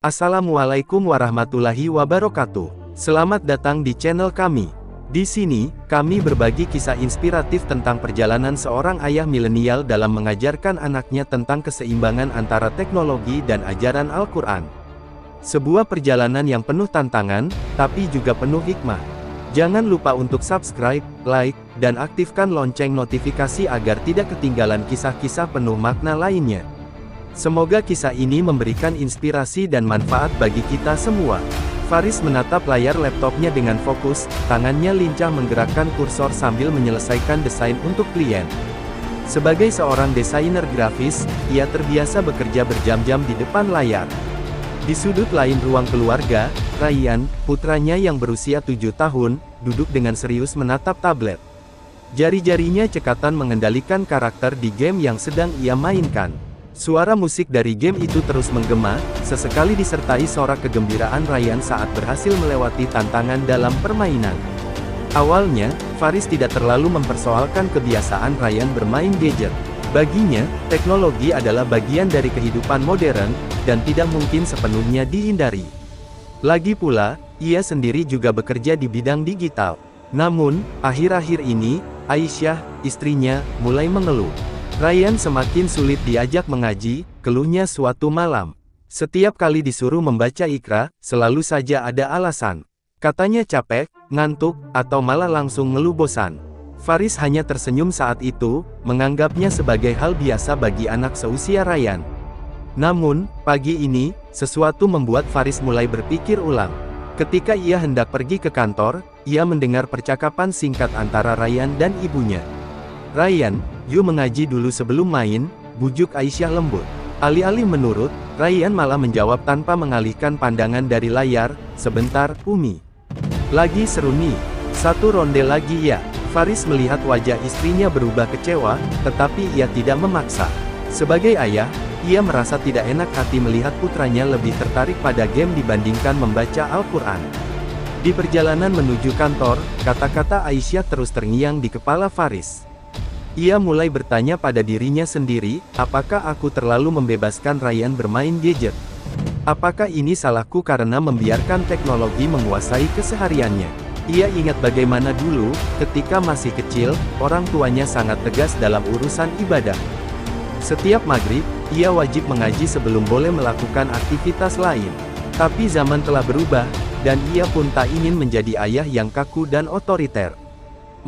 Assalamualaikum warahmatullahi wabarakatuh. Selamat datang di channel kami. Di sini, kami berbagi kisah inspiratif tentang perjalanan seorang ayah milenial dalam mengajarkan anaknya tentang keseimbangan antara teknologi dan ajaran Al-Quran. Sebuah perjalanan yang penuh tantangan, tapi juga penuh hikmah. Jangan lupa untuk subscribe, like, dan aktifkan lonceng notifikasi agar tidak ketinggalan kisah-kisah penuh makna lainnya. Semoga kisah ini memberikan inspirasi dan manfaat bagi kita semua. Faris menatap layar laptopnya dengan fokus, tangannya lincah menggerakkan kursor sambil menyelesaikan desain untuk klien. Sebagai seorang desainer grafis, ia terbiasa bekerja berjam-jam di depan layar. Di sudut lain ruang keluarga, Ryan, putranya yang berusia 7 tahun, duduk dengan serius menatap tablet. Jari-jarinya cekatan mengendalikan karakter di game yang sedang ia mainkan. Suara musik dari game itu terus menggema, sesekali disertai sorak kegembiraan Ryan saat berhasil melewati tantangan dalam permainan. Awalnya, Faris tidak terlalu mempersoalkan kebiasaan Ryan bermain gadget. Baginya, teknologi adalah bagian dari kehidupan modern, dan tidak mungkin sepenuhnya dihindari. Lagi pula, ia sendiri juga bekerja di bidang digital. Namun, akhir-akhir ini, Aisyah, istrinya, mulai mengeluh. Ryan semakin sulit diajak mengaji, keluhnya suatu malam. Setiap kali disuruh membaca Iqra, selalu saja ada alasan. Katanya capek, ngantuk, atau malah langsung ngeluh bosan. Faris hanya tersenyum saat itu, menganggapnya sebagai hal biasa bagi anak seusia Ryan. Namun, pagi ini, sesuatu membuat Faris mulai berpikir ulang. Ketika ia hendak pergi ke kantor, ia mendengar percakapan singkat antara Ryan dan ibunya. "Ryan, yuk mengaji dulu sebelum main," bujuk Aisyah lembut. Alih-alih menurut, Ryan malah menjawab tanpa mengalihkan pandangan dari layar, "Sebentar, Umi. Lagi seru nih. Satu ronde lagi ya." Faris melihat wajah istrinya berubah kecewa, tetapi ia tidak memaksa. Sebagai ayah, ia merasa tidak enak hati melihat putranya lebih tertarik pada game dibandingkan membaca Al-Quran. Di perjalanan menuju kantor, kata-kata Aisyah terus terngiang di kepala Faris. Ia mulai bertanya pada dirinya sendiri, apakah aku terlalu membebaskan Ryan bermain gadget? Apakah ini salahku karena membiarkan teknologi menguasai kesehariannya? Ia ingat bagaimana dulu, ketika masih kecil, orang tuanya sangat tegas dalam urusan ibadah. Setiap maghrib, ia wajib mengaji sebelum boleh melakukan aktivitas lain. Tapi zaman telah berubah, dan ia pun tak ingin menjadi ayah yang kaku dan otoriter.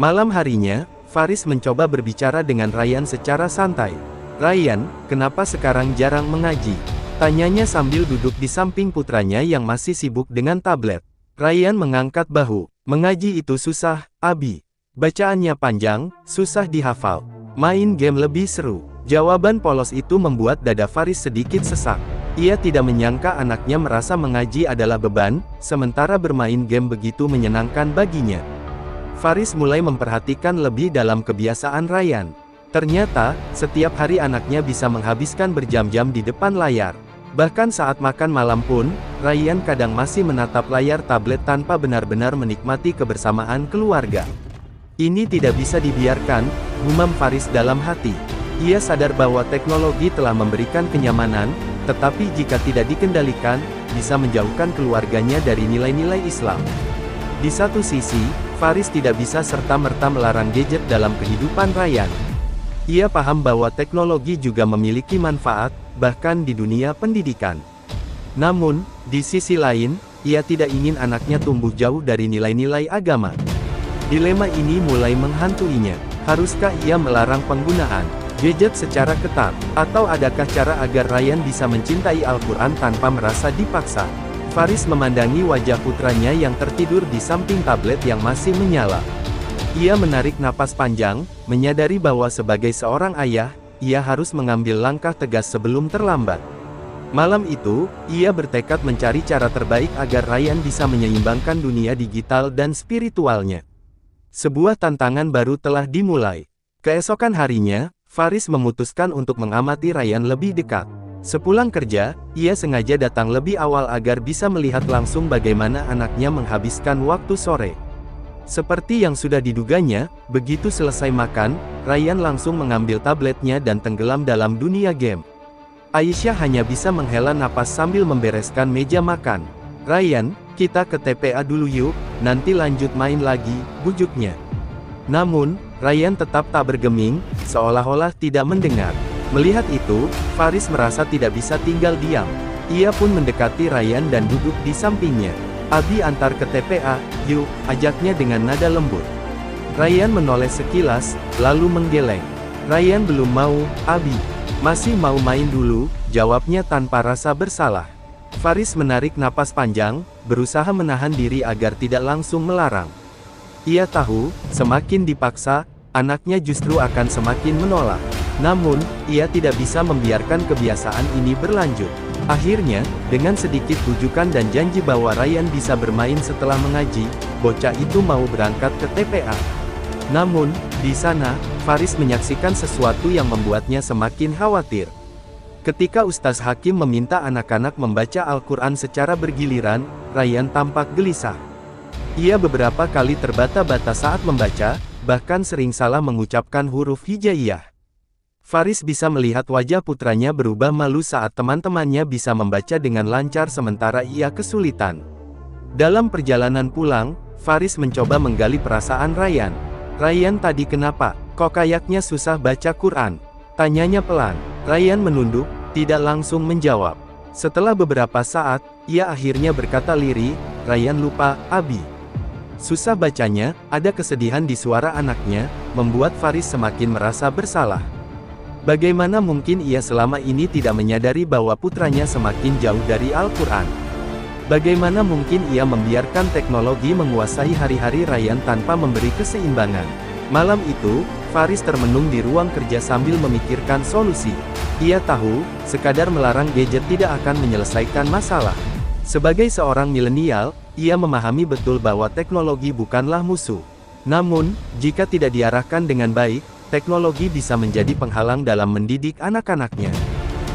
Malam harinya, Faris mencoba berbicara dengan Ryan secara santai. "Ryan, kenapa sekarang jarang mengaji?" tanyanya sambil duduk di samping putranya yang masih sibuk dengan tablet. Ryan mengangkat bahu. "Mengaji itu susah, Abi. Bacaannya panjang, susah dihafal. Main game lebih seru." Jawaban polos itu membuat dada Faris sedikit sesak. Ia tidak menyangka anaknya merasa mengaji adalah beban, sementara bermain game begitu menyenangkan baginya. Faris mulai memperhatikan lebih dalam kebiasaan Ryan. Ternyata, setiap hari anaknya bisa menghabiskan berjam-jam di depan layar. Bahkan saat makan malam pun, Ryan kadang masih menatap layar tablet tanpa benar-benar menikmati kebersamaan keluarga. Ini tidak bisa dibiarkan, gumam Faris dalam hati. Ia sadar bahwa teknologi telah memberikan kenyamanan, tetapi jika tidak dikendalikan, bisa menjauhkan keluarganya dari nilai-nilai Islam. Di satu sisi, Faris tidak bisa serta-merta melarang gadget dalam kehidupan Ryan. Ia paham bahwa teknologi juga memiliki manfaat, bahkan di dunia pendidikan. Namun, di sisi lain, ia tidak ingin anaknya tumbuh jauh dari nilai-nilai agama. Dilema ini mulai menghantuinya. Haruskah ia melarang penggunaan gadget secara ketat? Atau adakah cara agar Ryan bisa mencintai Al-Quran tanpa merasa dipaksa? Faris memandangi wajah putranya yang tertidur di samping tablet yang masih menyala. Ia menarik napas panjang, menyadari bahwa sebagai seorang ayah, ia harus mengambil langkah tegas sebelum terlambat. Malam itu, ia bertekad mencari cara terbaik agar Ryan bisa menyeimbangkan dunia digital dan spiritualnya. Sebuah tantangan baru telah dimulai. Keesokan harinya, Faris memutuskan untuk mengamati Ryan lebih dekat. Sepulang kerja, ia sengaja datang lebih awal agar bisa melihat langsung bagaimana anaknya menghabiskan waktu sore. Seperti yang sudah diduganya, begitu selesai makan, Ryan langsung mengambil tabletnya dan tenggelam dalam dunia game. Aisyah hanya bisa menghela napas sambil membereskan meja makan. "Ryan, kita ke TPA dulu yuk, nanti lanjut main lagi," bujuknya. Namun, Ryan tetap tak bergeming, seolah-olah tidak mendengar. Melihat itu, Faris merasa tidak bisa tinggal diam. Ia pun mendekati Ryan dan duduk di sampingnya. "Abi antar ke TPA, yuk," ajaknya dengan nada lembut. Ryan menoleh sekilas, lalu menggeleng. "Ryan belum mau, Abi. Masih mau main dulu," jawabnya tanpa rasa bersalah. Faris menarik napas panjang, berusaha menahan diri agar tidak langsung melarang. Ia tahu, semakin dipaksa, anaknya justru akan semakin menolak. Namun, ia tidak bisa membiarkan kebiasaan ini berlanjut. Akhirnya, dengan sedikit bujukan dan janji bahwa Ryan bisa bermain setelah mengaji, bocah itu mau berangkat ke TPA. Namun, di sana, Faris menyaksikan sesuatu yang membuatnya semakin khawatir. Ketika Ustaz Hakim meminta anak-anak membaca Al-Quran secara bergiliran, Ryan tampak gelisah. Ia beberapa kali terbata-bata saat membaca, bahkan sering salah mengucapkan huruf hijaiyah. Faris bisa melihat wajah putranya berubah malu saat teman-temannya bisa membaca dengan lancar sementara ia kesulitan. Dalam perjalanan pulang, Faris mencoba menggali perasaan Ryan. "Ryan tadi kenapa? Kok kayaknya susah baca Quran?" tanyanya pelan. Ryan menunduk, tidak langsung menjawab. Setelah beberapa saat, ia akhirnya berkata lirih, "Ryan lupa, Abi." Susah bacanya, ada kesedihan di suara anaknya, membuat Faris semakin merasa bersalah. Bagaimana mungkin ia selama ini tidak menyadari bahwa putranya semakin jauh dari Al-Quran? Bagaimana mungkin ia membiarkan teknologi menguasai hari-hari Ryan tanpa memberi keseimbangan? Malam itu, Faris termenung di ruang kerja sambil memikirkan solusi. Ia tahu, sekadar melarang gadget tidak akan menyelesaikan masalah. Sebagai seorang milenial, ia memahami betul bahwa teknologi bukanlah musuh. Namun, jika tidak diarahkan dengan baik, teknologi bisa menjadi penghalang dalam mendidik anak-anaknya.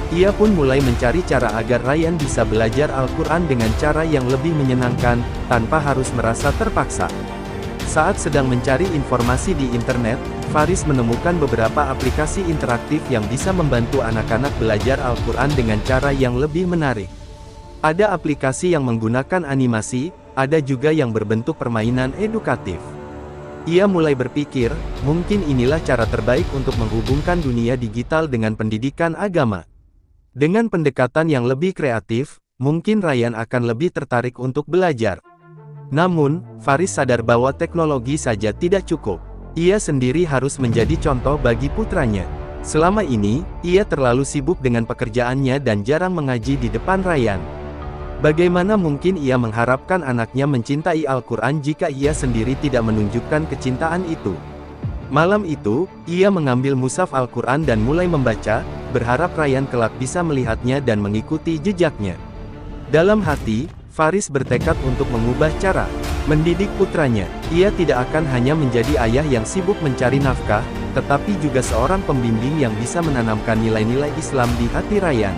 Ia pun mulai mencari cara agar Ryan bisa belajar Al-Quran dengan cara yang lebih menyenangkan, tanpa harus merasa terpaksa. Saat sedang mencari informasi di internet, Faris menemukan beberapa aplikasi interaktif yang bisa membantu anak-anak belajar Al-Quran dengan cara yang lebih menarik. Ada aplikasi yang menggunakan animasi, ada juga yang berbentuk permainan edukatif. Ia mulai berpikir, mungkin inilah cara terbaik untuk menghubungkan dunia digital dengan pendidikan agama. Dengan pendekatan yang lebih kreatif, mungkin Ryan akan lebih tertarik untuk belajar. Namun, Faris sadar bahwa teknologi saja tidak cukup. Ia sendiri harus menjadi contoh bagi putranya. Selama ini, ia terlalu sibuk dengan pekerjaannya dan jarang mengaji di depan Ryan. Bagaimana mungkin ia mengharapkan anaknya mencintai Al-Quran jika ia sendiri tidak menunjukkan kecintaan itu? Malam itu, ia mengambil mushaf Al-Quran dan mulai membaca, berharap Ryan kelak bisa melihatnya dan mengikuti jejaknya. Dalam hati, Faris bertekad untuk mengubah cara mendidik putranya. Ia tidak akan hanya menjadi ayah yang sibuk mencari nafkah, tetapi juga seorang pembimbing yang bisa menanamkan nilai-nilai Islam di hati Ryan.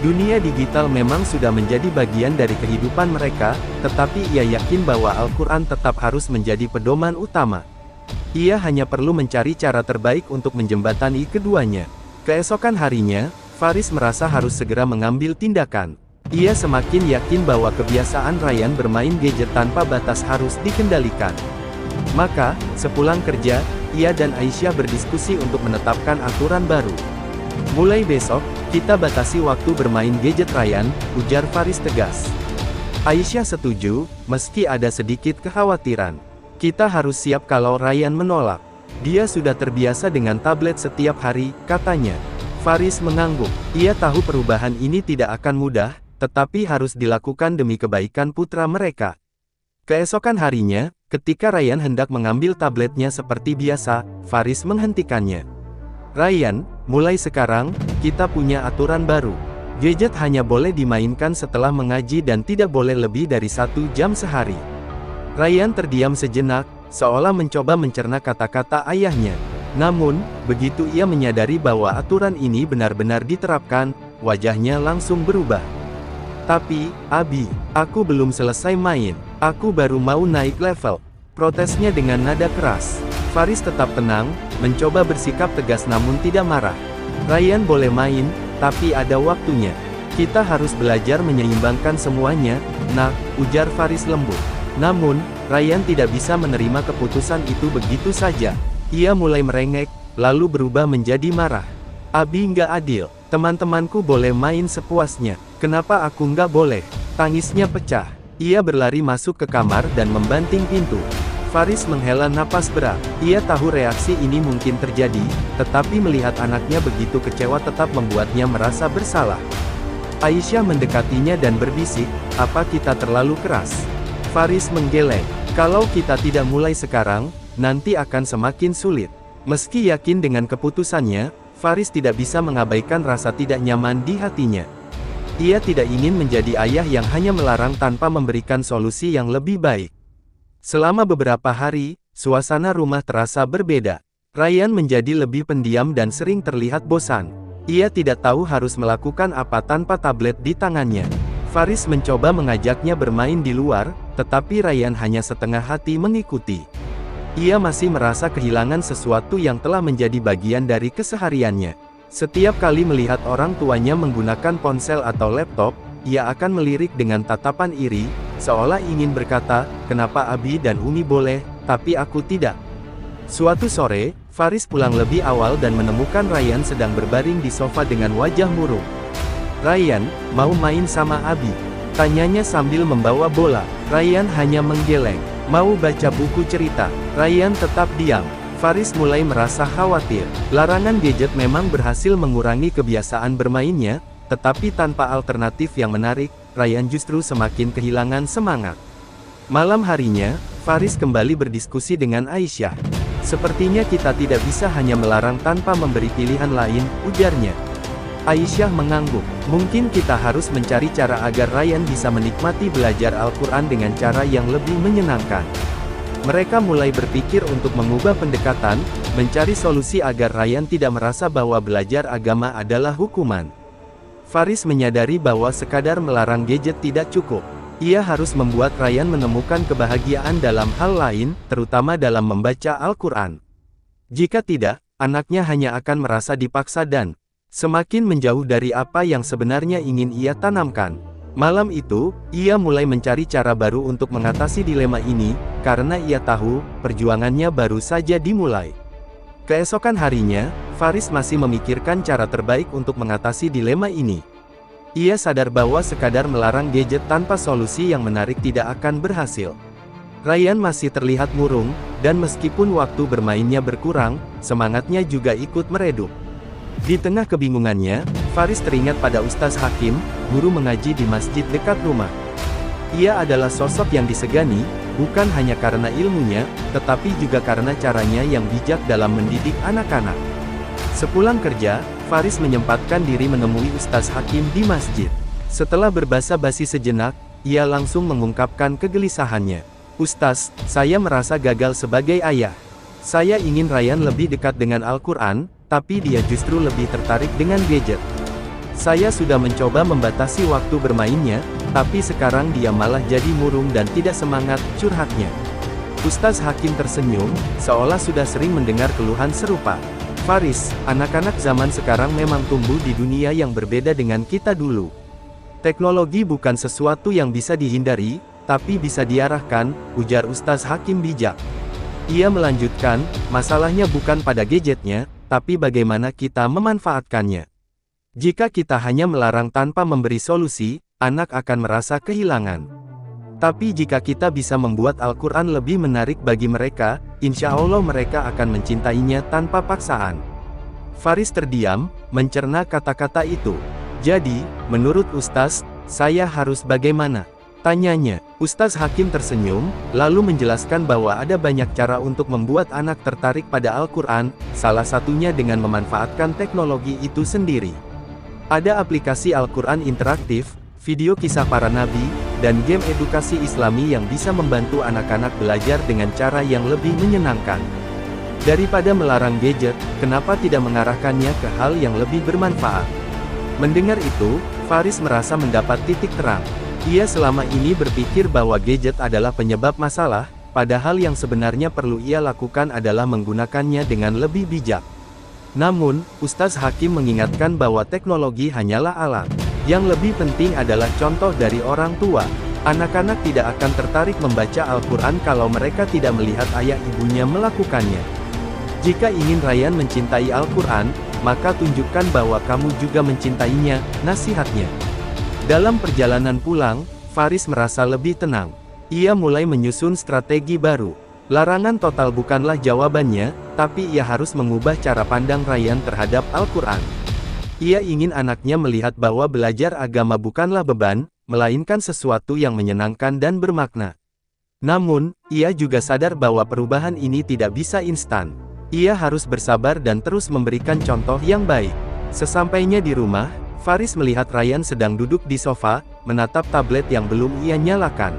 Dunia digital memang sudah menjadi bagian dari kehidupan mereka, tetapi ia yakin bahwa Al-Quran tetap harus menjadi pedoman utama. Ia hanya perlu mencari cara terbaik untuk menjembatani keduanya. Keesokan harinya, Faris merasa harus segera mengambil tindakan. Ia semakin yakin bahwa kebiasaan Ryan bermain gadget tanpa batas harus dikendalikan. Maka, sepulang kerja, ia dan Aisyah berdiskusi untuk menetapkan aturan baru. "Mulai besok, kita batasi waktu bermain gadget Ryan," ujar Faris tegas. Aisyah setuju, meski ada sedikit kekhawatiran. "Kita harus siap kalau Ryan menolak. Dia sudah terbiasa dengan tablet setiap hari," katanya. Faris mengangguk. Ia tahu perubahan ini tidak akan mudah, tetapi harus dilakukan demi kebaikan putra mereka. Keesokan harinya, ketika Ryan hendak mengambil tabletnya seperti biasa, Faris menghentikannya. "Ryan, mulai sekarang, kita punya aturan baru. Gadget hanya boleh dimainkan setelah mengaji dan tidak boleh lebih dari 1 jam sehari." Ryan terdiam sejenak, seolah mencoba mencerna kata-kata ayahnya. Namun, begitu ia menyadari bahwa aturan ini benar-benar diterapkan, wajahnya langsung berubah. "Tapi, Abi, aku belum selesai main. Aku baru mau naik level," protesnya dengan nada keras. Faris tetap tenang, mencoba bersikap tegas namun tidak marah. "Ryan boleh main, tapi ada waktunya. Kita harus belajar menyeimbangkan semuanya, nak, ujar Faris lembut. Namun, Ryan tidak bisa menerima keputusan itu begitu saja. Ia mulai merengek, lalu berubah menjadi marah. Abi nggak adil, teman-temanku boleh main sepuasnya, kenapa aku nggak boleh? Tangisnya pecah. Ia berlari masuk ke kamar dan membanting pintu. Faris menghela napas berat. Ia tahu reaksi ini mungkin terjadi, tetapi melihat anaknya begitu kecewa tetap membuatnya merasa bersalah. Aisyah mendekatinya dan berbisik, "Apa kita terlalu keras?" Faris menggeleng. "Kalau kita tidak mulai sekarang, nanti akan semakin sulit." Meski yakin dengan keputusannya, Faris tidak bisa mengabaikan rasa tidak nyaman di hatinya. Ia tidak ingin menjadi ayah yang hanya melarang tanpa memberikan solusi yang lebih baik. Selama beberapa hari, suasana rumah terasa berbeda. Ryan menjadi lebih pendiam dan sering terlihat bosan. Ia tidak tahu harus melakukan apa tanpa tablet di tangannya. Faris mencoba mengajaknya bermain di luar, tetapi Ryan hanya setengah hati mengikuti. Ia masih merasa kehilangan sesuatu yang telah menjadi bagian dari kesehariannya. Setiap kali melihat orang tuanya menggunakan ponsel atau laptop, ia akan melirik dengan tatapan iri, seolah ingin berkata, "Kenapa Abi dan Umi boleh, tapi aku tidak?" Suatu sore, Faris pulang lebih awal dan menemukan Ryan sedang berbaring di sofa dengan wajah murung. "Ryan, mau main sama Abi?" tanyanya sambil membawa bola. Ryan hanya menggeleng. "Mau baca buku cerita." Ryan tetap diam. Faris mulai merasa khawatir. Larangan gadget memang berhasil mengurangi kebiasaan bermainnya, tetapi tanpa alternatif yang menarik, Ryan justru semakin kehilangan semangat. Malam harinya, Faris kembali berdiskusi dengan Aisyah. "Sepertinya kita tidak bisa hanya melarang tanpa memberi pilihan lain," ujarnya. Aisyah mengangguk. "Mungkin kita harus mencari cara agar Ryan bisa menikmati belajar Al-Quran dengan cara yang lebih menyenangkan." Mereka mulai berpikir untuk mengubah pendekatan, mencari solusi agar Ryan tidak merasa bahwa belajar agama adalah hukuman. Faris menyadari bahwa sekadar melarang gadget tidak cukup. Ia harus membuat Ryan menemukan kebahagiaan dalam hal lain, terutama dalam membaca Al-Quran. Jika tidak, anaknya hanya akan merasa dipaksa dan semakin menjauh dari apa yang sebenarnya ingin ia tanamkan. Malam itu, ia mulai mencari cara baru untuk mengatasi dilema ini, karena ia tahu, perjuangannya baru saja dimulai. Keesokan harinya, Faris masih memikirkan cara terbaik untuk mengatasi dilema ini. Ia sadar bahwa sekadar melarang gadget tanpa solusi yang menarik tidak akan berhasil. Ryan masih terlihat murung, dan meskipun waktu bermainnya berkurang, semangatnya juga ikut meredup. Di tengah kebingungannya, Faris teringat pada Ustaz Hakim, guru mengaji di masjid dekat rumah. Ia adalah sosok yang disegani, bukan hanya karena ilmunya, tetapi juga karena caranya yang bijak dalam mendidik anak-anak. Sepulang kerja, Faris menyempatkan diri menemui Ustaz Hakim di masjid. Setelah berbasa-basi sejenak, ia langsung mengungkapkan kegelisahannya. "Ustaz, saya merasa gagal sebagai ayah. Saya ingin Ryan lebih dekat dengan Al-Quran, tapi dia justru lebih tertarik dengan gadget. Saya sudah mencoba membatasi waktu bermainnya, tapi sekarang dia malah jadi murung dan tidak semangat," curhatnya. Ustaz Hakim tersenyum, seolah sudah sering mendengar keluhan serupa. "Faris, anak-anak zaman sekarang memang tumbuh di dunia yang berbeda dengan kita dulu. Teknologi bukan sesuatu yang bisa dihindari, tapi bisa diarahkan," ujar Ustaz Hakim bijak. Ia melanjutkan, "Masalahnya bukan pada gadgetnya, tapi bagaimana kita memanfaatkannya. Jika kita hanya melarang tanpa memberi solusi, anak akan merasa kehilangan. Tapi jika kita bisa membuat Al-Quran lebih menarik bagi mereka, insya Allah mereka akan mencintainya tanpa paksaan." Faris terdiam, mencerna kata-kata itu. "Jadi, menurut Ustaz, saya harus bagaimana?" tanyanya. Ustaz Hakim tersenyum, lalu menjelaskan bahwa ada banyak cara untuk membuat anak tertarik pada Al-Quran, salah satunya dengan memanfaatkan teknologi itu sendiri. Ada aplikasi Al-Quran interaktif, video kisah para nabi, dan game edukasi Islami yang bisa membantu anak-anak belajar dengan cara yang lebih menyenangkan. Daripada melarang gadget, kenapa tidak mengarahkannya ke hal yang lebih bermanfaat? Mendengar itu, Faris merasa mendapat titik terang. Ia selama ini berpikir bahwa gadget adalah penyebab masalah, padahal yang sebenarnya perlu ia lakukan adalah menggunakannya dengan lebih bijak. Namun, Ustaz Hakim mengingatkan bahwa teknologi hanyalah alat. Yang lebih penting adalah contoh dari orang tua. Anak-anak tidak akan tertarik membaca Al-Quran kalau mereka tidak melihat ayah ibunya melakukannya. Jika ingin Ryan mencintai Al-Quran, maka tunjukkan bahwa kamu juga mencintainya, nasihatnya. Dalam perjalanan pulang, Faris merasa lebih tenang. Ia mulai menyusun strategi baru. Larangan total bukanlah jawabannya, tapi ia harus mengubah cara pandang Ryan terhadap Al-Quran. Ia ingin anaknya melihat bahwa belajar agama bukanlah beban, melainkan sesuatu yang menyenangkan dan bermakna. Namun, ia juga sadar bahwa perubahan ini tidak bisa instan. Ia harus bersabar dan terus memberikan contoh yang baik. Sesampainya di rumah, Faris melihat Ryan sedang duduk di sofa, menatap tablet yang belum ia nyalakan.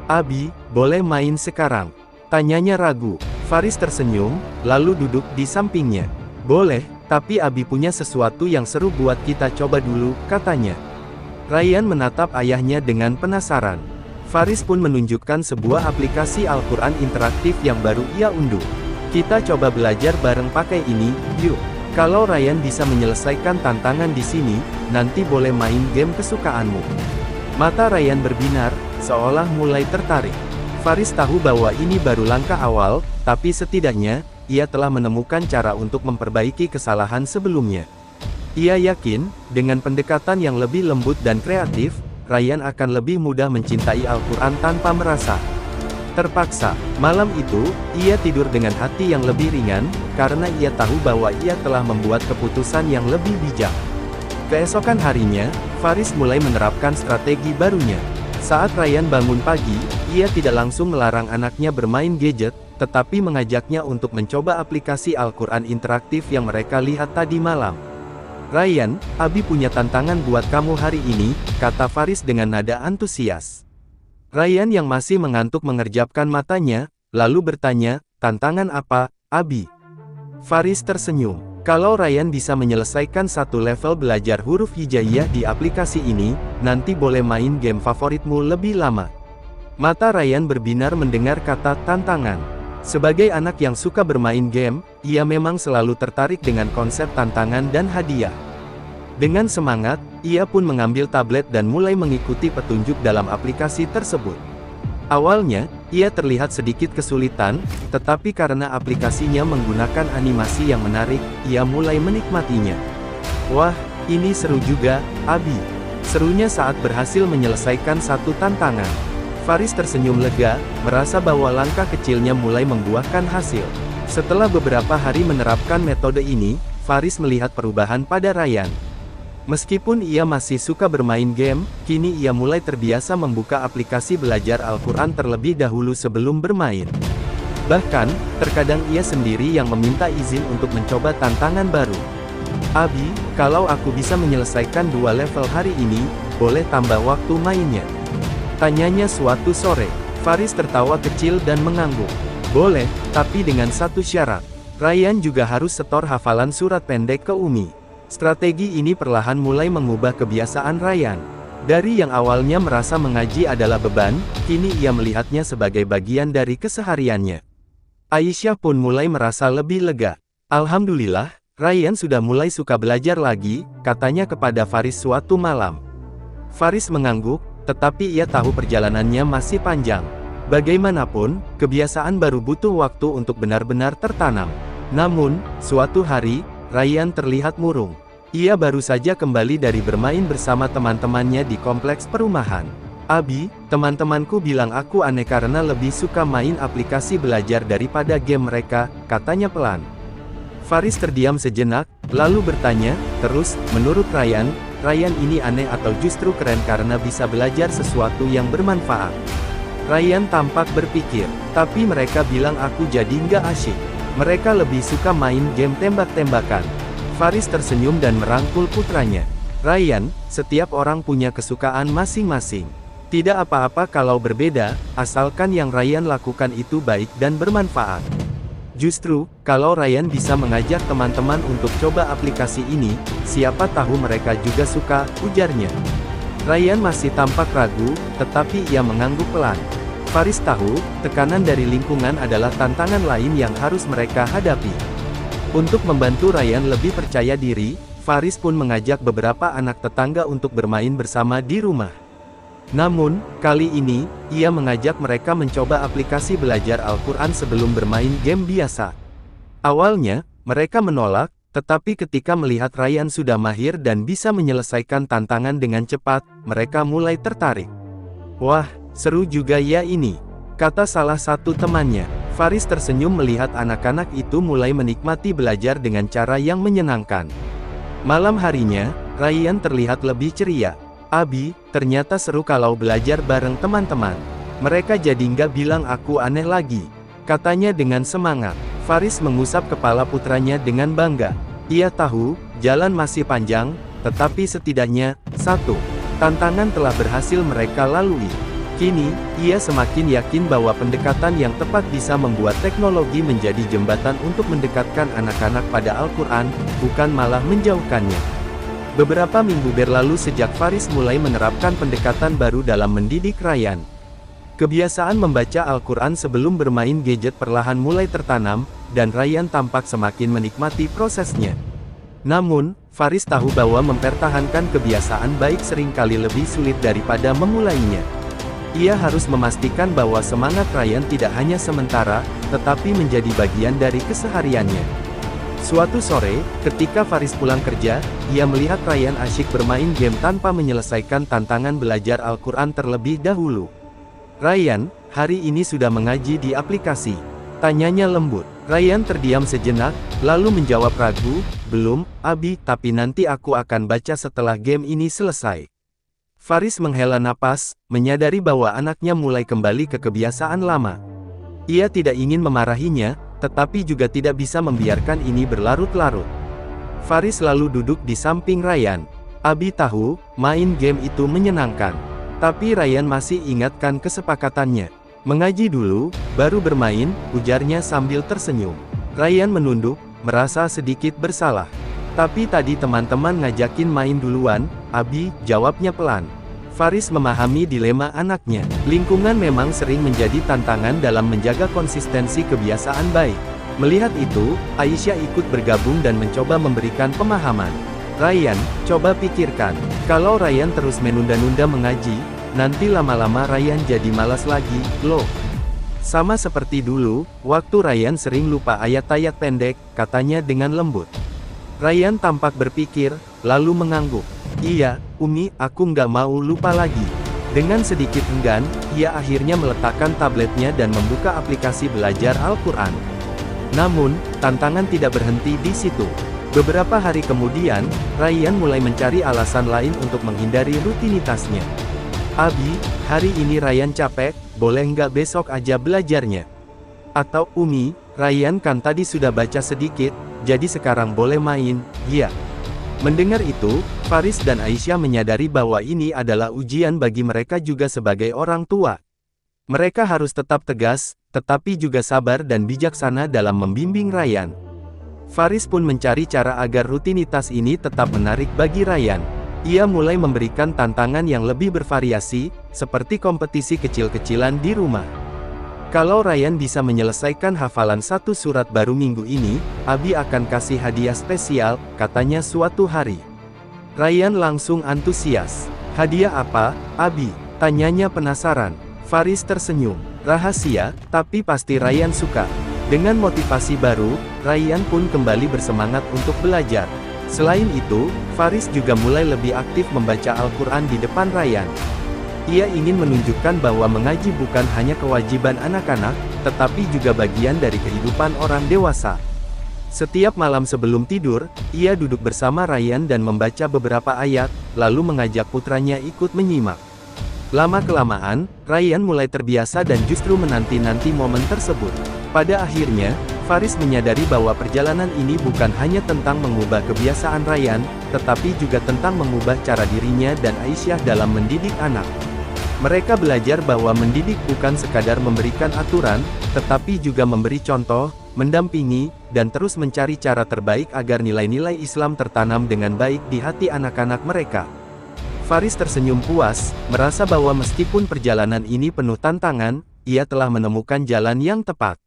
"Abi, boleh main sekarang?" tanyanya ragu. Faris tersenyum, lalu duduk di sampingnya. "Boleh, tapi Abi punya sesuatu yang seru buat kita coba dulu," katanya. Ryan menatap ayahnya dengan penasaran. Faris pun menunjukkan sebuah aplikasi Al-Quran interaktif yang baru ia unduh. "Kita coba belajar bareng pakai ini, yuk. Kalau Ryan bisa menyelesaikan tantangan di sini, nanti boleh main game kesukaanmu." Mata Ryan berbinar, seolah mulai tertarik. Faris tahu bahwa ini baru langkah awal, tapi setidaknya, ia telah menemukan cara untuk memperbaiki kesalahan sebelumnya. Ia yakin, dengan pendekatan yang lebih lembut dan kreatif, Ryan akan lebih mudah mencintai Al-Quran tanpa merasa terpaksa. Malam itu, ia tidur dengan hati yang lebih ringan, karena ia tahu bahwa ia telah membuat keputusan yang lebih bijak. Keesokan harinya, Faris mulai menerapkan strategi barunya. Saat Ryan bangun pagi, ia tidak langsung melarang anaknya bermain gadget, tetapi mengajaknya untuk mencoba aplikasi Al-Quran interaktif yang mereka lihat tadi malam. "Ryan, Abi punya tantangan buat kamu hari ini," kata Faris dengan nada antusias. Ryan yang masih mengantuk mengerjapkan matanya, lalu bertanya, "Tantangan apa, Abi?" Faris tersenyum. "Kalau Ryan bisa menyelesaikan satu level belajar huruf hijaiyah di aplikasi ini, nanti boleh main game favoritmu lebih lama." Mata Ryan berbinar mendengar kata tantangan. Sebagai anak yang suka bermain game, ia memang selalu tertarik dengan konsep tantangan dan hadiah. Dengan semangat, ia pun mengambil tablet dan mulai mengikuti petunjuk dalam aplikasi tersebut. Awalnya, ia terlihat sedikit kesulitan, tetapi karena aplikasinya menggunakan animasi yang menarik, ia mulai menikmatinya. "Wah, ini seru juga, Abi," serunya saat berhasil menyelesaikan satu tantangan. Faris tersenyum lega, merasa bahwa langkah kecilnya mulai membuahkan hasil. Setelah beberapa hari menerapkan metode ini, Faris melihat perubahan pada Ryan. Meskipun ia masih suka bermain game, kini ia mulai terbiasa membuka aplikasi belajar Al-Quran terlebih dahulu sebelum bermain. Bahkan, terkadang ia sendiri yang meminta izin untuk mencoba tantangan baru. "Abi, kalau aku bisa menyelesaikan 2 level hari ini, boleh tambah waktu mainnya?" tanyanya suatu sore. Faris tertawa kecil dan mengangguk. "Boleh, tapi dengan satu syarat. Ryan juga harus setor hafalan surat pendek ke Umi." Strategi ini perlahan mulai mengubah kebiasaan Ryan. Dari yang awalnya merasa mengaji adalah beban, kini ia melihatnya sebagai bagian dari kesehariannya. Aisyah pun mulai merasa lebih lega. "Alhamdulillah, Ryan sudah mulai suka belajar lagi," katanya kepada Faris suatu malam. Faris mengangguk, tetapi ia tahu perjalanannya masih panjang. Bagaimanapun, kebiasaan baru butuh waktu untuk benar-benar tertanam. Namun, suatu hari, Ryan terlihat murung. Ia baru saja kembali dari bermain bersama teman-temannya di kompleks perumahan. "Abi, teman-temanku bilang aku aneh karena lebih suka main aplikasi belajar daripada game mereka," katanya pelan. Faris terdiam sejenak, lalu bertanya, "Terus, menurut Ryan ini aneh atau justru keren karena bisa belajar sesuatu yang bermanfaat?" Ryan tampak berpikir, "Tapi mereka bilang aku jadi nggak asyik. Mereka lebih suka main game tembak-tembakan." Faris tersenyum dan merangkul putranya. "Ryan, setiap orang punya kesukaan masing-masing. Tidak apa-apa kalau berbeda, asalkan yang Ryan lakukan itu baik dan bermanfaat. Justru, kalau Ryan bisa mengajak teman-teman untuk coba aplikasi ini, siapa tahu mereka juga suka," ujarnya. Ryan masih tampak ragu, tetapi ia mengangguk pelan. Faris tahu, tekanan dari lingkungan adalah tantangan lain yang harus mereka hadapi. Untuk membantu Ryan lebih percaya diri, Faris pun mengajak beberapa anak tetangga untuk bermain bersama di rumah. Namun, kali ini, ia mengajak mereka mencoba aplikasi belajar Al-Quran sebelum bermain game biasa. Awalnya, mereka menolak, tetapi ketika melihat Ryan sudah mahir dan bisa menyelesaikan tantangan dengan cepat, mereka mulai tertarik. "Wah, seru juga ya ini," kata salah satu temannya. Faris tersenyum melihat anak-anak itu mulai menikmati belajar dengan cara yang menyenangkan. Malam harinya, Ryan terlihat lebih ceria. "Abi, ternyata seru kalau belajar bareng teman-teman. Mereka jadi nggak bilang aku aneh lagi," katanya dengan semangat. Faris mengusap kepala putranya dengan bangga. Ia tahu, jalan masih panjang, tetapi setidaknya, satu tantangan telah berhasil mereka lalui. Kini, ia semakin yakin bahwa pendekatan yang tepat bisa membuat teknologi menjadi jembatan untuk mendekatkan anak-anak pada Al-Quran, bukan malah menjauhkannya. Beberapa minggu berlalu sejak Faris mulai menerapkan pendekatan baru dalam mendidik Ryan. Kebiasaan membaca Al-Quran sebelum bermain gadget perlahan mulai tertanam, dan Ryan tampak semakin menikmati prosesnya. Namun, Faris tahu bahwa mempertahankan kebiasaan baik seringkali lebih sulit daripada memulainya. Ia harus memastikan bahwa semangat Ryan tidak hanya sementara, tetapi menjadi bagian dari kesehariannya. Suatu sore, ketika Faris pulang kerja, ia melihat Ryan asyik bermain game tanpa menyelesaikan tantangan belajar Al-Quran terlebih dahulu. "Ryan, hari ini sudah mengaji di aplikasi?" tanyanya lembut. Ryan terdiam sejenak, lalu menjawab ragu, "Belum, Abi, tapi nanti aku akan baca setelah game ini selesai." Faris menghela napas, menyadari bahwa anaknya mulai kembali ke kebiasaan lama. Ia tidak ingin memarahinya, tetapi juga tidak bisa membiarkan ini berlarut-larut. Faris lalu duduk di samping Ryan. "Abi tahu, main game itu menyenangkan. Tapi Ryan masih ingatkan kesepakatannya. Mengaji dulu, baru bermain," ujarnya sambil tersenyum. Ryan menunduk, merasa sedikit bersalah. "Tapi tadi teman-teman ngajakin main duluan, Abi," jawabnya pelan. Faris memahami dilema anaknya. Lingkungan memang sering menjadi tantangan dalam menjaga konsistensi kebiasaan baik. Melihat itu, Aisyah ikut bergabung dan mencoba memberikan pemahaman. "Ryan, coba pikirkan, kalau Ryan terus menunda-nunda mengaji, nanti lama-lama Ryan jadi malas lagi, loh. Sama seperti dulu, waktu Ryan sering lupa ayat-ayat pendek," katanya dengan lembut. Ryan tampak berpikir, lalu mengangguk. "Iya, Umi, aku nggak mau lupa lagi." Dengan sedikit enggan, ia akhirnya meletakkan tabletnya dan membuka aplikasi belajar Al-Quran. Namun, tantangan tidak berhenti di situ. Beberapa hari kemudian, Ryan mulai mencari alasan lain untuk menghindari rutinitasnya. "Abi, hari ini Ryan capek, boleh nggak besok aja belajarnya?" Atau, "Umi, Ryan kan tadi sudah baca sedikit, jadi sekarang boleh main, ya?" Mendengar itu, Faris dan Aisyah menyadari bahwa ini adalah ujian bagi mereka juga sebagai orang tua. Mereka harus tetap tegas, tetapi juga sabar dan bijaksana dalam membimbing Ryan. Faris pun mencari cara agar rutinitas ini tetap menarik bagi Ryan. Ia mulai memberikan tantangan yang lebih bervariasi, seperti kompetisi kecil-kecilan di rumah. "Kalau Ryan bisa menyelesaikan hafalan satu surat baru minggu ini, Abi akan kasih hadiah spesial," katanya suatu hari. Ryan langsung antusias. "Hadiah apa, Abi?" tanyanya penasaran. Faris tersenyum. "Rahasia, tapi pasti Ryan suka." Dengan motivasi baru, Ryan pun kembali bersemangat untuk belajar. Selain itu, Faris juga mulai lebih aktif membaca Al-Quran di depan Ryan. Ia ingin menunjukkan bahwa mengaji bukan hanya kewajiban anak-anak, tetapi juga bagian dari kehidupan orang dewasa. Setiap malam sebelum tidur, ia duduk bersama Ryan dan membaca beberapa ayat, lalu mengajak putranya ikut menyimak. Lama-kelamaan, Ryan mulai terbiasa dan justru menanti-nanti momen tersebut. Pada akhirnya, Faris menyadari bahwa perjalanan ini bukan hanya tentang mengubah kebiasaan Ryan, tetapi juga tentang mengubah cara dirinya dan Aisyah dalam mendidik anak. Mereka belajar bahwa mendidik bukan sekadar memberikan aturan, tetapi juga memberi contoh, mendampingi, dan terus mencari cara terbaik agar nilai-nilai Islam tertanam dengan baik di hati anak-anak mereka. Faris tersenyum puas, merasa bahwa meskipun perjalanan ini penuh tantangan, ia telah menemukan jalan yang tepat.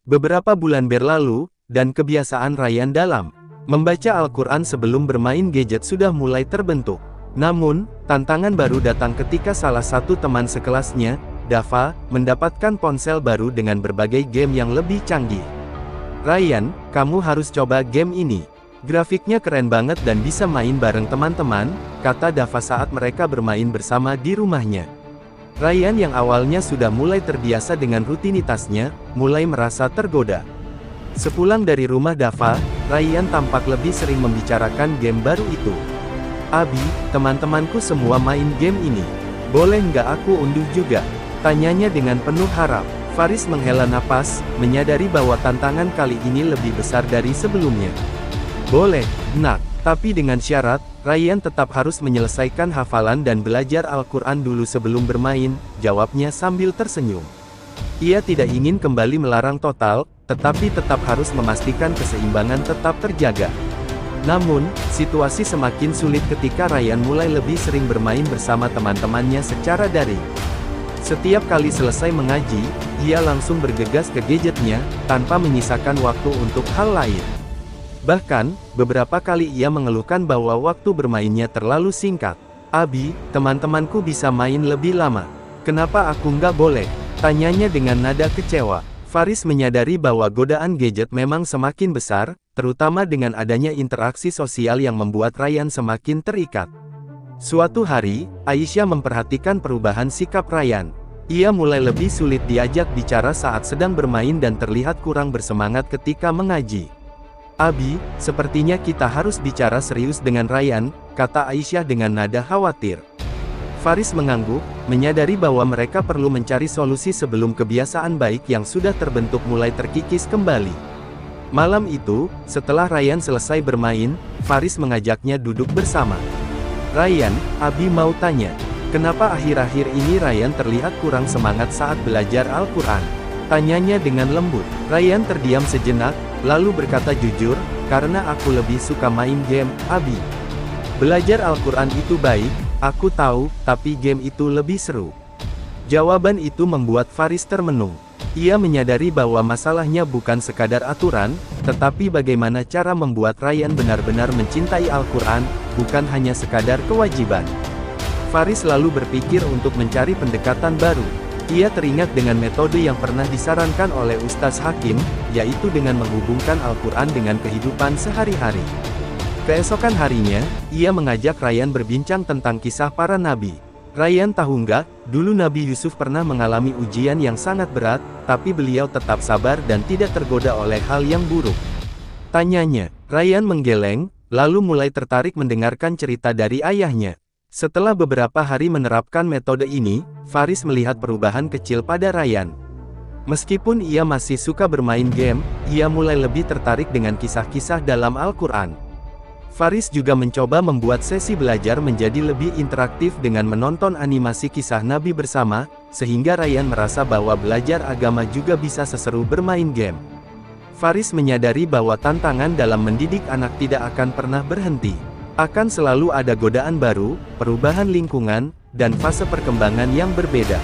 Beberapa bulan berlalu, dan kebiasaan Ryan dalam membaca Al-Quran sebelum bermain gadget sudah mulai terbentuk. Namun, tantangan baru datang ketika salah satu teman sekelasnya, Dava, mendapatkan ponsel baru dengan berbagai game yang lebih canggih. "Ryan, kamu harus coba game ini. Grafiknya keren banget dan bisa main bareng teman-teman," kata Dava saat mereka bermain bersama di rumahnya. Ryan yang awalnya sudah mulai terbiasa dengan rutinitasnya, mulai merasa tergoda. Sepulang dari rumah Dava, Ryan tampak lebih sering membicarakan game baru itu. "Abi, teman-temanku semua main game ini. Boleh nggak aku unduh juga?" tanyanya dengan penuh harap. Faris menghela napas, menyadari bahwa tantangan kali ini lebih besar dari sebelumnya. "Boleh, nak, tapi dengan syarat, Ryan tetap harus menyelesaikan hafalan dan belajar Al-Quran dulu sebelum bermain," jawabnya sambil tersenyum. Ia tidak ingin kembali melarang total, tetapi tetap harus memastikan keseimbangan tetap terjaga. Namun, situasi semakin sulit ketika Ryan mulai lebih sering bermain bersama teman-temannya secara daring. Setiap kali selesai mengaji, ia langsung bergegas ke gadgetnya, tanpa menyisakan waktu untuk hal lain. Bahkan, beberapa kali ia mengeluhkan bahwa waktu bermainnya terlalu singkat. "Abi, teman-temanku bisa main lebih lama. Kenapa aku nggak boleh?" tanyanya dengan nada kecewa. Faris menyadari bahwa godaan gadget memang semakin besar, terutama dengan adanya interaksi sosial yang membuat Ryan semakin terikat. Suatu hari, Aisyah memperhatikan perubahan sikap Ryan. Ia mulai lebih sulit diajak bicara saat sedang bermain dan terlihat kurang bersemangat ketika mengaji. "Abi, sepertinya kita harus bicara serius dengan Ryan," kata Aisyah dengan nada khawatir. Faris mengangguk, menyadari bahwa mereka perlu mencari solusi sebelum kebiasaan baik yang sudah terbentuk mulai terkikis kembali. Malam itu, setelah Ryan selesai bermain, Faris mengajaknya duduk bersama. "Ryan, Abi mau tanya, kenapa akhir-akhir ini Ryan terlihat kurang semangat saat belajar Al-Quran?" tanyanya dengan lembut. Ryan terdiam sejenak, lalu berkata jujur, "Karena aku lebih suka main game, Abi. Belajar Al-Quran itu baik, aku tahu, tapi game itu lebih seru." Jawaban itu membuat Faris termenung. Ia menyadari bahwa masalahnya bukan sekadar aturan, tetapi bagaimana cara membuat Ryan benar-benar mencintai Al-Quran, bukan hanya sekadar kewajiban. Faris lalu berpikir untuk mencari pendekatan baru. Ia teringat dengan metode yang pernah disarankan oleh Ustaz Hakim, yaitu dengan menghubungkan Al-Quran dengan kehidupan sehari-hari. Keesokan harinya, ia mengajak Ryan berbincang tentang kisah para nabi. "Ryan tahu nggak, dulu Nabi Yusuf pernah mengalami ujian yang sangat berat, tapi beliau tetap sabar dan tidak tergoda oleh hal yang buruk?" tanyanya. Ryan menggeleng, lalu mulai tertarik mendengarkan cerita dari ayahnya. Setelah beberapa hari menerapkan metode ini, Faris melihat perubahan kecil pada Ryan. Meskipun ia masih suka bermain game, ia mulai lebih tertarik dengan kisah-kisah dalam Al-Quran. Faris juga mencoba membuat sesi belajar menjadi lebih interaktif dengan menonton animasi kisah Nabi bersama, sehingga Ryan merasa bahwa belajar agama juga bisa seseru bermain game. Faris menyadari bahwa tantangan dalam mendidik anak tidak akan pernah berhenti. Akan selalu ada godaan baru, perubahan lingkungan, dan fase perkembangan yang berbeda.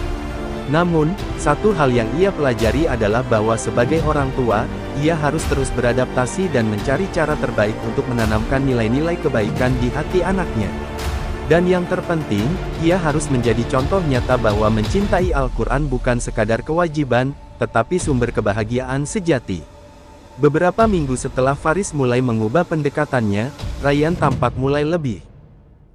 Namun, satu hal yang ia pelajari adalah bahwa sebagai orang tua, ia harus terus beradaptasi dan mencari cara terbaik untuk menanamkan nilai-nilai kebaikan di hati anaknya. Dan yang terpenting, ia harus menjadi contoh nyata bahwa mencintai Al-Quran bukan sekadar kewajiban, tetapi sumber kebahagiaan sejati. Beberapa minggu setelah Faris mulai mengubah pendekatannya, Ryan tampak mulai lebih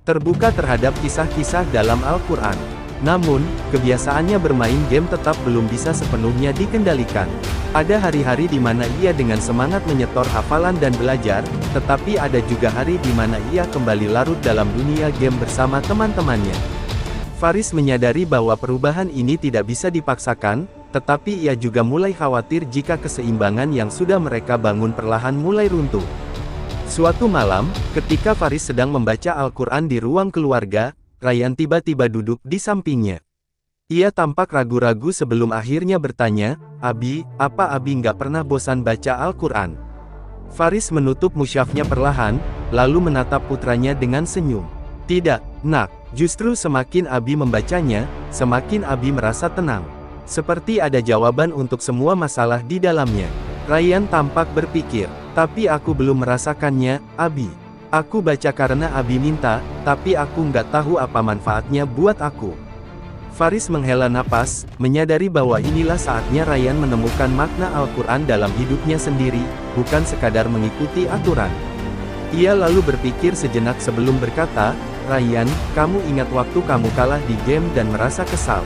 terbuka terhadap kisah-kisah dalam Al-Quran. Namun, kebiasaannya bermain game tetap belum bisa sepenuhnya dikendalikan. Ada hari-hari di mana ia dengan semangat menyetor hafalan dan belajar, tetapi ada juga hari di mana ia kembali larut dalam dunia game bersama teman-temannya. Faris menyadari bahwa perubahan ini tidak bisa dipaksakan, tetapi ia juga mulai khawatir jika keseimbangan yang sudah mereka bangun perlahan mulai runtuh. Suatu malam, ketika Faris sedang membaca Al-Quran di ruang keluarga, Ryan tiba-tiba duduk di sampingnya. Ia tampak ragu-ragu sebelum akhirnya bertanya, "Abi, apa Abi nggak pernah bosan baca Al-Quran?" Faris menutup musyafnya perlahan, lalu menatap putranya dengan senyum. "Tidak, nak, justru semakin Abi membacanya, semakin Abi merasa tenang. Seperti ada jawaban untuk semua masalah di dalamnya." Ryan tampak berpikir, tapi aku belum merasakannya, Abi. Aku baca karena Abi minta, tapi aku nggak tahu apa manfaatnya buat aku. Faris menghela napas, menyadari bahwa inilah saatnya Ryan menemukan makna Al-Quran dalam hidupnya sendiri, bukan sekadar mengikuti aturan. Ia lalu berpikir sejenak sebelum berkata, Ryan, kamu ingat waktu kamu kalah di game dan merasa kesal?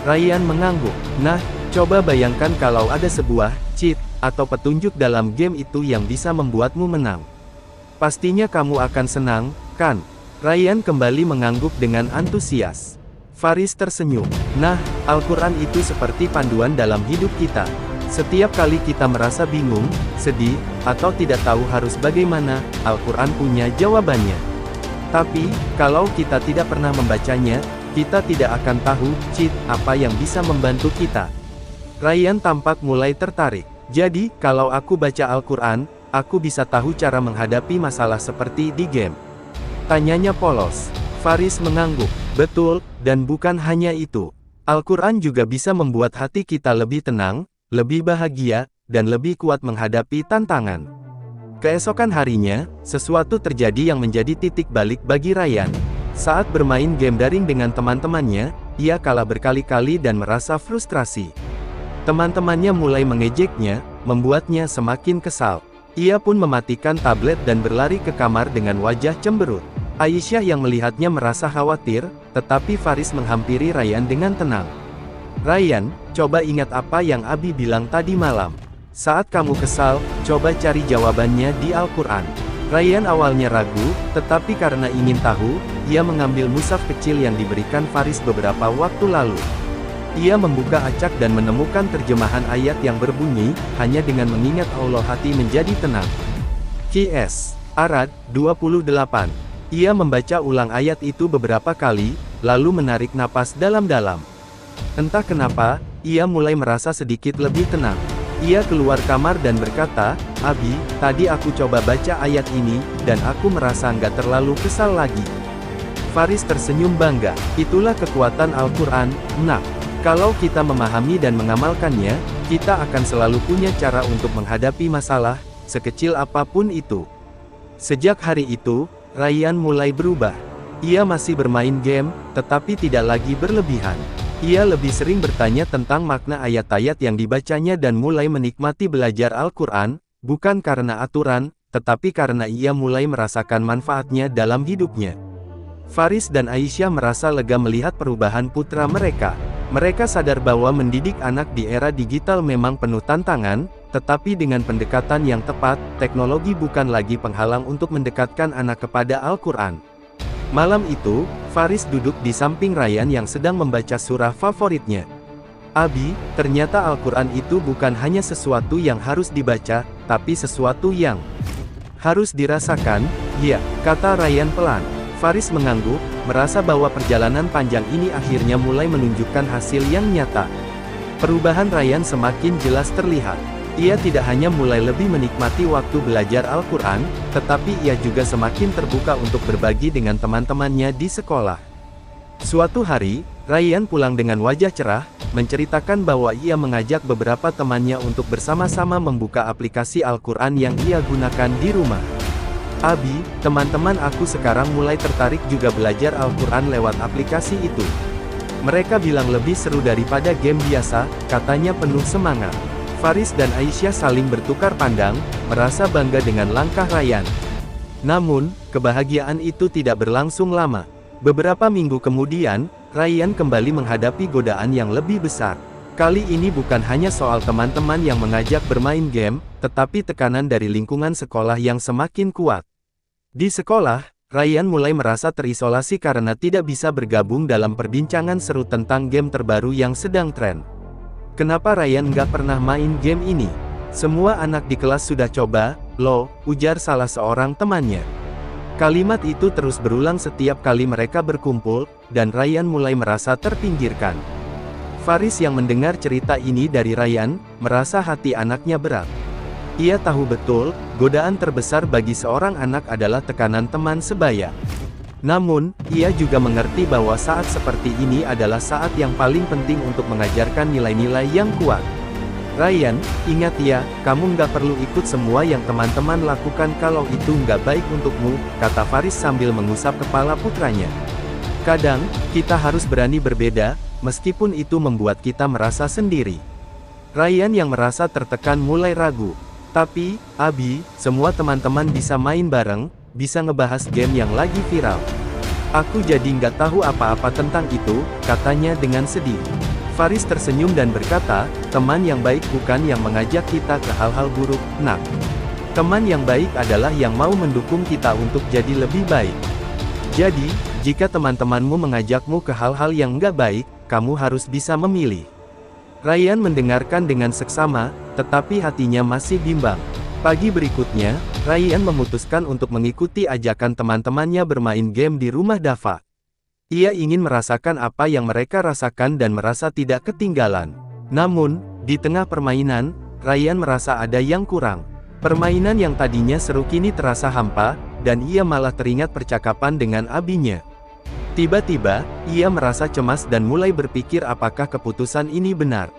Ryan mengangguk. Nah, coba bayangkan kalau ada sebuah cheat atau petunjuk dalam game itu yang bisa membuatmu menang. Pastinya kamu akan senang, kan? Ryan kembali mengangguk dengan antusias. Faris tersenyum. Nah, Al-Quran itu seperti panduan dalam hidup kita. Setiap kali kita merasa bingung, sedih, atau tidak tahu harus bagaimana, Al-Quran punya jawabannya. Tapi, kalau kita tidak pernah membacanya, kita tidak akan tahu cheat apa yang bisa membantu kita. Ryan tampak mulai tertarik. Jadi, kalau aku baca Al-Quran, aku bisa tahu cara menghadapi masalah seperti di game. Tanyanya polos. Faris mengangguk. Betul, dan bukan hanya itu. Al-Quran juga bisa membuat hati kita lebih tenang, lebih bahagia, dan lebih kuat menghadapi tantangan. Keesokan harinya, sesuatu terjadi yang menjadi titik balik bagi Ryan. Saat bermain game daring dengan teman-temannya, ia kalah berkali-kali dan merasa frustrasi. Teman-temannya mulai mengejeknya, membuatnya semakin kesal. Ia pun mematikan tablet dan berlari ke kamar dengan wajah cemberut. Aisyah yang melihatnya merasa khawatir, tetapi Faris menghampiri Ryan dengan tenang. Ryan, coba ingat apa yang Abi bilang tadi malam. Saat kamu kesal, coba cari jawabannya di Al-Quran. Ryan awalnya ragu, tetapi karena ingin tahu, ia mengambil mushaf kecil yang diberikan Faris beberapa waktu lalu. Ia membuka acak dan menemukan terjemahan ayat yang berbunyi, hanya dengan mengingat Allah hati menjadi tenang. Qs. Arad, 28. Ia membaca ulang ayat itu beberapa kali, lalu menarik napas dalam-dalam. Entah kenapa, ia mulai merasa sedikit lebih tenang. Ia keluar kamar dan berkata, Abi, tadi aku coba baca ayat ini, dan aku merasa nggak terlalu kesal lagi. Faris tersenyum bangga. Itulah kekuatan Al-Quran, nak. Kalau kita memahami dan mengamalkannya, kita akan selalu punya cara untuk menghadapi masalah, sekecil apapun itu. Sejak hari itu, Ryan mulai berubah. Ia masih bermain game, tetapi tidak lagi berlebihan. Ia lebih sering bertanya tentang makna ayat-ayat yang dibacanya dan mulai menikmati belajar Al-Quran, bukan karena aturan, tetapi karena ia mulai merasakan manfaatnya dalam hidupnya. Faris dan Aisyah merasa lega melihat perubahan putra mereka. Mereka sadar bahwa mendidik anak di era digital memang penuh tantangan, tetapi dengan pendekatan yang tepat, teknologi bukan lagi penghalang untuk mendekatkan anak kepada Al-Quran. Malam itu, Faris duduk di samping Ryan yang sedang membaca surah favoritnya. Abi, ternyata Al-Quran itu bukan hanya sesuatu yang harus dibaca, tapi sesuatu yang harus dirasakan. Ya, kata Ryan pelan. Faris mengangguk, merasa bahwa perjalanan panjang ini akhirnya mulai menunjukkan hasil yang nyata. Perubahan Ryan semakin jelas terlihat. Ia tidak hanya mulai lebih menikmati waktu belajar Al-Quran, tetapi ia juga semakin terbuka untuk berbagi dengan teman-temannya di sekolah. Suatu hari, Ryan pulang dengan wajah cerah, menceritakan bahwa ia mengajak beberapa temannya untuk bersama-sama membuka aplikasi Al-Quran yang ia gunakan di rumah. Abi, teman-teman aku sekarang mulai tertarik juga belajar Al-Quran lewat aplikasi itu. Mereka bilang lebih seru daripada game biasa, katanya penuh semangat. Faris dan Aisyah saling bertukar pandang, merasa bangga dengan langkah Ryan. Namun, kebahagiaan itu tidak berlangsung lama. Beberapa minggu kemudian, Ryan kembali menghadapi godaan yang lebih besar. Kali ini bukan hanya soal teman-teman yang mengajak bermain game, tetapi tekanan dari lingkungan sekolah yang semakin kuat. Di sekolah, Ryan mulai merasa terisolasi karena tidak bisa bergabung dalam perbincangan seru tentang game terbaru yang sedang tren. Kenapa Ryan nggak pernah main game ini? Semua anak di kelas sudah coba, loh, ujar salah seorang temannya. Kalimat itu terus berulang setiap kali mereka berkumpul, dan Ryan mulai merasa terpinggirkan. Faris yang mendengar cerita ini dari Ryan, merasa hati anaknya berat. Ia tahu betul, godaan terbesar bagi seorang anak adalah tekanan teman sebaya. Namun, ia juga mengerti bahwa saat seperti ini adalah saat yang paling penting untuk mengajarkan nilai-nilai yang kuat. Ryan, ingat ya, kamu nggak perlu ikut semua yang teman-teman lakukan kalau itu nggak baik untukmu, kata Faris sambil mengusap kepala putranya. Kadang, kita harus berani berbeda, meskipun itu membuat kita merasa sendiri. Ryan yang merasa tertekan mulai ragu. Tapi, Abi, semua teman-teman bisa main bareng, bisa ngebahas game yang lagi viral. Aku jadi nggak tahu apa-apa tentang itu, katanya dengan sedih. Faris tersenyum dan berkata, teman yang baik bukan yang mengajak kita ke hal-hal buruk, nak. Teman yang baik adalah yang mau mendukung kita untuk jadi lebih baik. Jadi, jika teman-temanmu mengajakmu ke hal-hal yang nggak baik, kamu harus bisa memilih. Ryan mendengarkan dengan seksama, tetapi hatinya masih bimbang. Pagi berikutnya, Ryan memutuskan untuk mengikuti ajakan teman-temannya bermain game di rumah Dava. Ia ingin merasakan apa yang mereka rasakan dan merasa tidak ketinggalan. Namun, di tengah permainan, Ryan merasa ada yang kurang. Permainan yang tadinya seru kini terasa hampa, dan ia malah teringat percakapan dengan abinya. Tiba-tiba, ia merasa cemas dan mulai berpikir apakah keputusan ini benar.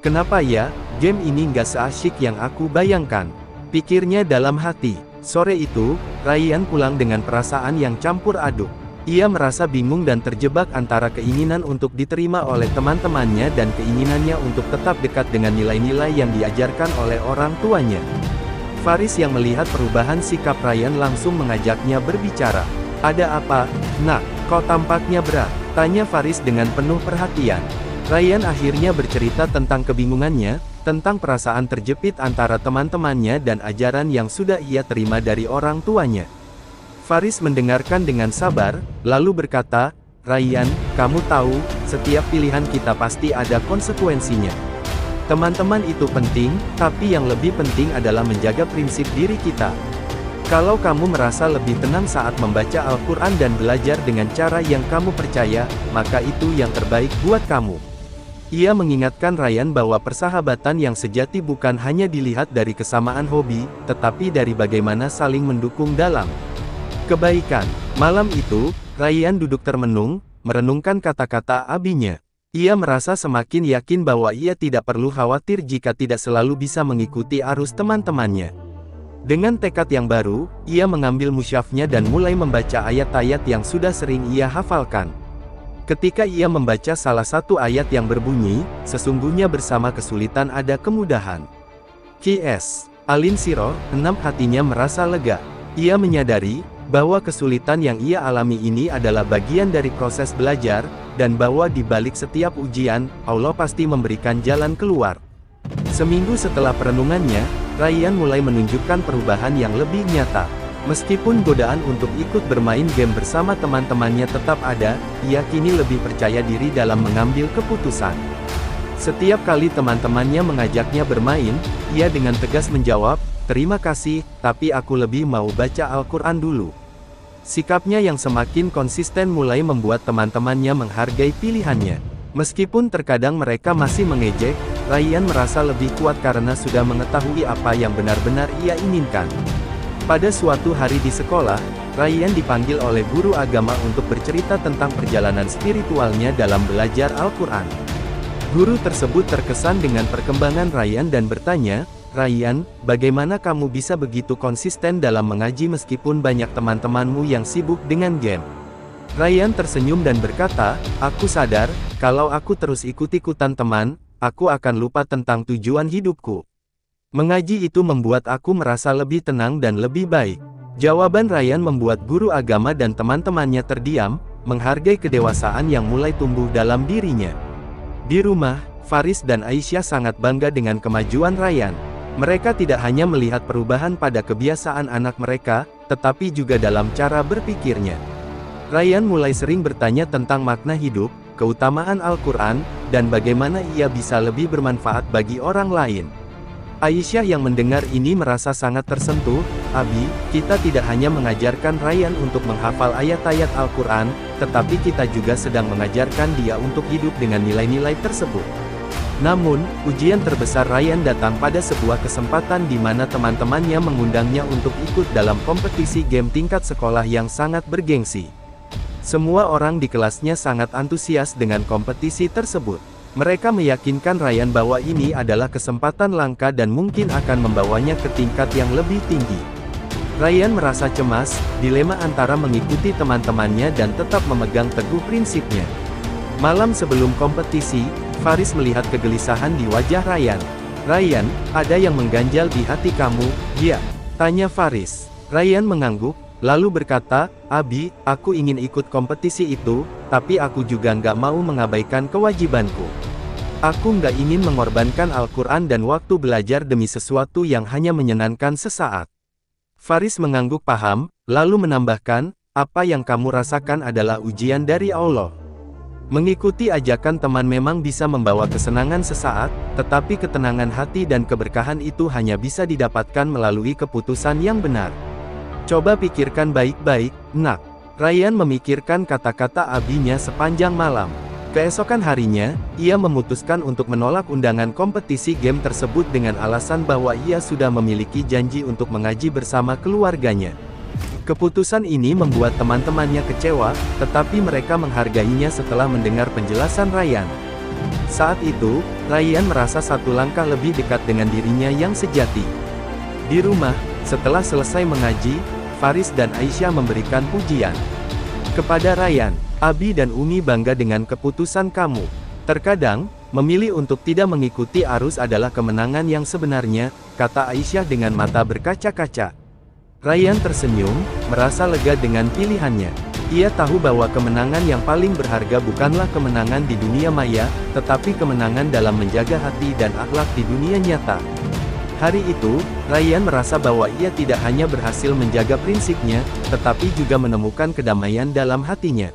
Kenapa ya, game ini nggak seasyik yang aku bayangkan? Pikirnya dalam hati. Sore itu, Ryan pulang dengan perasaan yang campur aduk. Ia merasa bingung dan terjebak antara keinginan untuk diterima oleh teman-temannya dan keinginannya untuk tetap dekat dengan nilai-nilai yang diajarkan oleh orang tuanya. Faris yang melihat perubahan sikap Ryan langsung mengajaknya berbicara. Ada apa, nak? Kau tampaknya berat, tanya Faris dengan penuh perhatian. Ryan akhirnya bercerita tentang kebingungannya, tentang perasaan terjepit antara teman-temannya dan ajaran yang sudah ia terima dari orang tuanya. Faris mendengarkan dengan sabar, lalu berkata, Ryan, kamu tahu, setiap pilihan kita pasti ada konsekuensinya. Teman-teman itu penting, tapi yang lebih penting adalah menjaga prinsip diri kita. Kalau kamu merasa lebih tenang saat membaca Al-Quran dan belajar dengan cara yang kamu percaya, maka itu yang terbaik buat kamu. Ia mengingatkan Ryan bahwa persahabatan yang sejati bukan hanya dilihat dari kesamaan hobi, tetapi dari bagaimana saling mendukung dalam kebaikan. Malam itu, Ryan duduk termenung, merenungkan kata-kata abinya. Ia merasa semakin yakin bahwa ia tidak perlu khawatir jika tidak selalu bisa mengikuti arus teman-temannya. Dengan tekad yang baru, ia mengambil musyafnya dan mulai membaca ayat-ayat yang sudah sering ia hafalkan. Ketika ia membaca salah satu ayat yang berbunyi, sesungguhnya bersama kesulitan ada kemudahan. Qs. Al-Insyirah 6 hatinya merasa lega. Ia menyadari bahwa kesulitan yang ia alami ini adalah bagian dari proses belajar, dan bahwa di balik setiap ujian, Allah pasti memberikan jalan keluar. Seminggu setelah perenungannya, Ryan mulai menunjukkan perubahan yang lebih nyata. Meskipun godaan untuk ikut bermain game bersama teman-temannya tetap ada, ia kini lebih percaya diri dalam mengambil keputusan. Setiap kali teman-temannya mengajaknya bermain, ia dengan tegas menjawab, terima kasih, tapi aku lebih mau baca Al-Quran dulu. Sikapnya yang semakin konsisten mulai membuat teman-temannya menghargai pilihannya. Meskipun terkadang mereka masih mengejek, Ryan merasa lebih kuat karena sudah mengetahui apa yang benar-benar ia inginkan. Pada suatu hari di sekolah, Ryan dipanggil oleh guru agama untuk bercerita tentang perjalanan spiritualnya dalam belajar Al-Quran. Guru tersebut terkesan dengan perkembangan Ryan dan bertanya, Ryan, bagaimana kamu bisa begitu konsisten dalam mengaji meskipun banyak teman-temanmu yang sibuk dengan game? Ryan tersenyum dan berkata, aku sadar, kalau aku terus ikut-ikutan teman, aku akan lupa tentang tujuan hidupku. Mengaji itu membuat aku merasa lebih tenang dan lebih baik. Jawaban Ryan membuat guru agama dan teman-temannya terdiam, menghargai kedewasaan yang mulai tumbuh dalam dirinya. Di rumah, Faris dan Aisyah sangat bangga dengan kemajuan Ryan. Mereka tidak hanya melihat perubahan pada kebiasaan anak mereka, tetapi juga dalam cara berpikirnya. Ryan mulai sering bertanya tentang makna hidup, keutamaan Al-Quran, dan bagaimana ia bisa lebih bermanfaat bagi orang lain. Aisyah yang mendengar ini merasa sangat tersentuh, Abi, kita tidak hanya mengajarkan Ryan untuk menghafal ayat-ayat Al-Quran, tetapi kita juga sedang mengajarkan dia untuk hidup dengan nilai-nilai tersebut. Namun, ujian terbesar Ryan datang pada sebuah kesempatan di mana teman-temannya mengundangnya untuk ikut dalam kompetisi game tingkat sekolah yang sangat bergengsi. Semua orang di kelasnya sangat antusias dengan kompetisi tersebut. Mereka meyakinkan Ryan bahwa ini adalah kesempatan langka dan mungkin akan membawanya ke tingkat yang lebih tinggi. Ryan merasa cemas, dilema antara mengikuti teman-temannya dan tetap memegang teguh prinsipnya. Malam sebelum kompetisi, Faris melihat kegelisahan di wajah Ryan. "Ryan, ada yang mengganjal di hati kamu, ya?" tanya Faris. Ryan mengangguk, lalu berkata, "Abi, aku ingin ikut kompetisi itu, tapi aku juga nggak mau mengabaikan kewajibanku. Aku nggak ingin mengorbankan Al-Quran dan waktu belajar demi sesuatu yang hanya menyenangkan sesaat." Faris mengangguk paham, lalu menambahkan, "Apa yang kamu rasakan adalah ujian dari Allah. Mengikuti ajakan teman memang bisa membawa kesenangan sesaat, tetapi ketenangan hati dan keberkahan itu hanya bisa didapatkan melalui keputusan yang benar. Coba pikirkan baik-baik, nak." Ryan memikirkan kata-kata abinya sepanjang malam. Keesokan harinya, ia memutuskan untuk menolak undangan kompetisi game tersebut dengan alasan bahwa ia sudah memiliki janji untuk mengaji bersama keluarganya. Keputusan ini membuat teman-temannya kecewa, tetapi mereka menghargainya setelah mendengar penjelasan Ryan. Saat itu, Ryan merasa satu langkah lebih dekat dengan dirinya yang sejati. Di rumah, setelah selesai mengaji, Faris dan Aisyah memberikan pujian kepada Ryan. "Abi dan Umi bangga dengan keputusan kamu. Terkadang, memilih untuk tidak mengikuti arus adalah kemenangan yang sebenarnya," kata Aisyah dengan mata berkaca-kaca. Ryan tersenyum, merasa lega dengan pilihannya. Ia tahu bahwa kemenangan yang paling berharga bukanlah kemenangan di dunia maya, tetapi kemenangan dalam menjaga hati dan akhlak di dunia nyata. Hari itu, Ryan merasa bahwa ia tidak hanya berhasil menjaga prinsipnya, tetapi juga menemukan kedamaian dalam hatinya.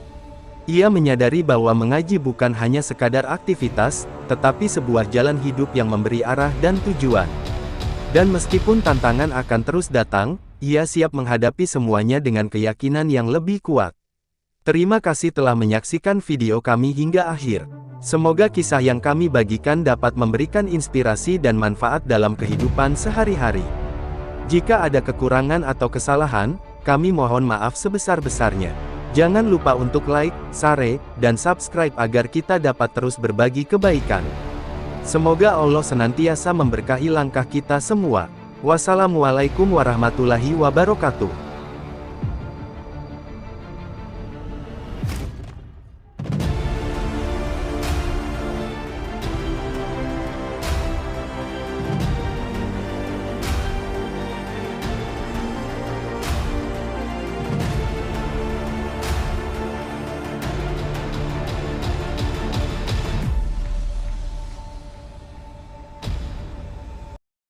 Ia menyadari bahwa mengaji bukan hanya sekadar aktivitas, tetapi sebuah jalan hidup yang memberi arah dan tujuan. Dan meskipun tantangan akan terus datang, ia siap menghadapi semuanya dengan keyakinan yang lebih kuat. Terima kasih telah menyaksikan video kami hingga akhir. Semoga kisah yang kami bagikan dapat memberikan inspirasi dan manfaat dalam kehidupan sehari-hari. Jika ada kekurangan atau kesalahan, kami mohon maaf sebesar-besarnya. Jangan lupa untuk like, share, dan subscribe agar kita dapat terus berbagi kebaikan. Semoga Allah senantiasa memberkahi langkah kita semua. Wassalamualaikum warahmatullahi wabarakatuh.